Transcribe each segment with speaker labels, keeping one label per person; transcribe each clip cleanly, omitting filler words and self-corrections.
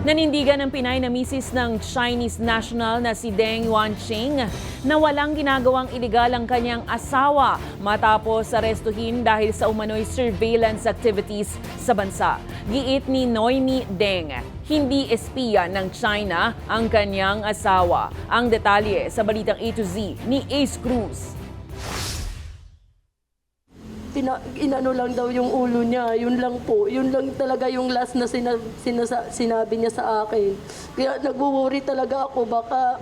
Speaker 1: Nanindigan ng Pinay na misis ng Chinese national na si Deng Wanqing na walang ginagawang iligal ang kanyang asawa matapos arestuhin dahil sa umano'y surveillance activities sa bansa. Giit ni Noemi Deng, hindi espiya ng China ang kanyang asawa. Ang detalye sa balitang A to Z ni Ace Cruz.
Speaker 2: Inano lang daw yung ulo niya, yun lang po. Yun lang talaga yung last na sinabi niya sa akin. Kaya nagwo-worry talaga ako, baka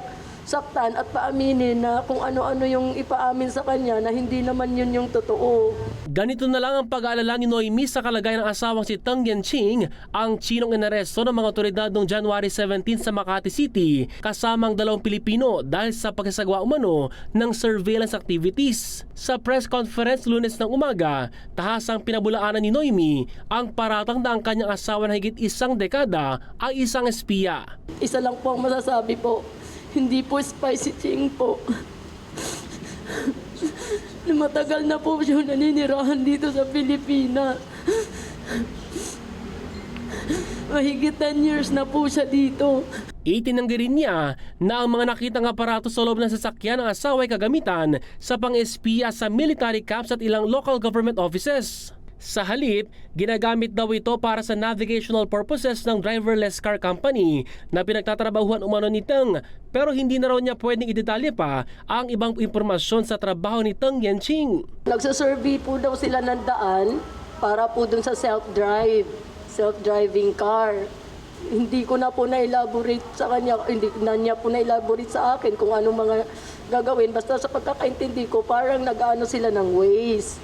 Speaker 2: saktan at paaminin na kung ano-ano yung ipaamin sa kanya na hindi naman yun yung totoo.
Speaker 3: Ganito na lang ang pag-aalala ni Noemi sa kalagayan ng asawang si Deng Yanqing, ang Chinong inaresto ng mga otoridad noong January 17 sa Makati City, kasamang 2 Pilipino dahil sa pagsasagawa umano ng surveillance activities. Sa press conference Lunes ng umaga, tahasang pinabulaanan ni Noemi ang paratang na ang kanyang asawa na higit 1 dekada ay isang espiya.
Speaker 2: Isa lang po ang masasabi po, hindi po spicy ching po. Matagal na po siya naninirahan dito sa Pilipinas. Mahigit 10 years na po siya dito.
Speaker 3: Itinanggi rin niya na ang mga nakitang aparato sa loob ng sasakyan ng asawa ay kagamitan sa pang-espiya sa military camps at ilang local government offices. Sa halip, ginagamit daw ito para sa navigational purposes ng driverless car company na pinagtatrabahuan umano ni Deng, pero hindi na raw niya pwedeng idetalye pa ang ibang impormasyon sa trabaho ni Deng Yanqing.
Speaker 2: Nagsasurvey po daw sila ng daan para po dun sa self-driving car. Hindi ko na po na-elaborate sa kanya, hindi na niya po na-elaborate sa akin kung anong mga gagawin. Basta sa pagkakaintindi ko, parang nag-ano sila ng ways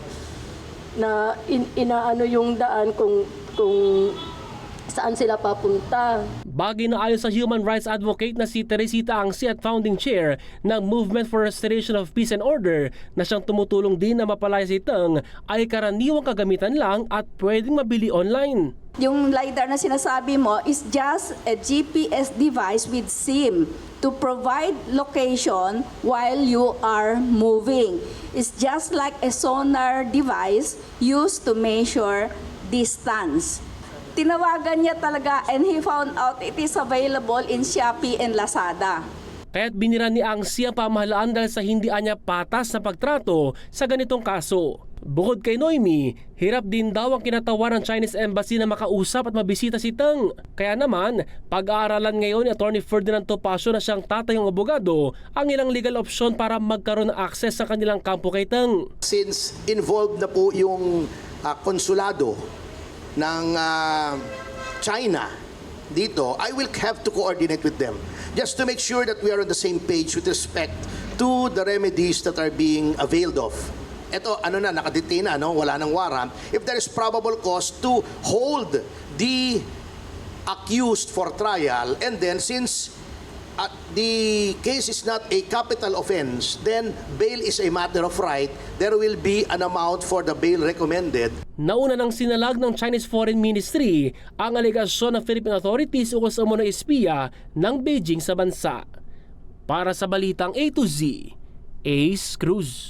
Speaker 2: na inaano yung daan kung saan sila papunta.
Speaker 3: Bagay na ayon sa human rights advocate na si Teresita Angsi at founding chair ng Movement for Restoration of Peace and Order na siyang tumutulong din na mapalaya si Deng ay karaniwang kagamitan lang at pwedeng mabili online.
Speaker 4: Yung LiDAR na sinasabi mo is just a GPS device with SIM to provide location while you are moving. It's just like a sonar device used to measure distance. Tinawagan niya talaga and he found out it is available in Shopee and Lazada.
Speaker 3: Kaya't binira ni Angsi ang pamahalaan dahil sa hindi anya patas na pagtrato sa ganitong kaso. Bukod kay Noemi, hirap din daw ang kinatawar ng Chinese Embassy na makausap at mabisita si Deng. Kaya naman, pag-aaralan ngayon ni Attorney Ferdinand Topacio na siyang tatayong abogado ang ilang legal option para magkaroon ng access sa kanilang kampo kay Deng.
Speaker 5: Since involved na po yung konsulado ng China dito, I will have to coordinate with them just to make sure that we are on the same page with respect to the remedies that are being availed of. Ito, nakadetain na, wala nang warrant. If there is probable cause to hold the accused for trial, and then since the case is not a capital offense, then bail is a matter of right. There will be an amount for the bail recommended.
Speaker 3: Nauna nang sinalag ng Chinese Foreign Ministry ang alegasyon ng Philippine authorities ukol sa umano'y espiya ng Beijing sa bansa. Para sa balitang A to Z, Ace Cruz.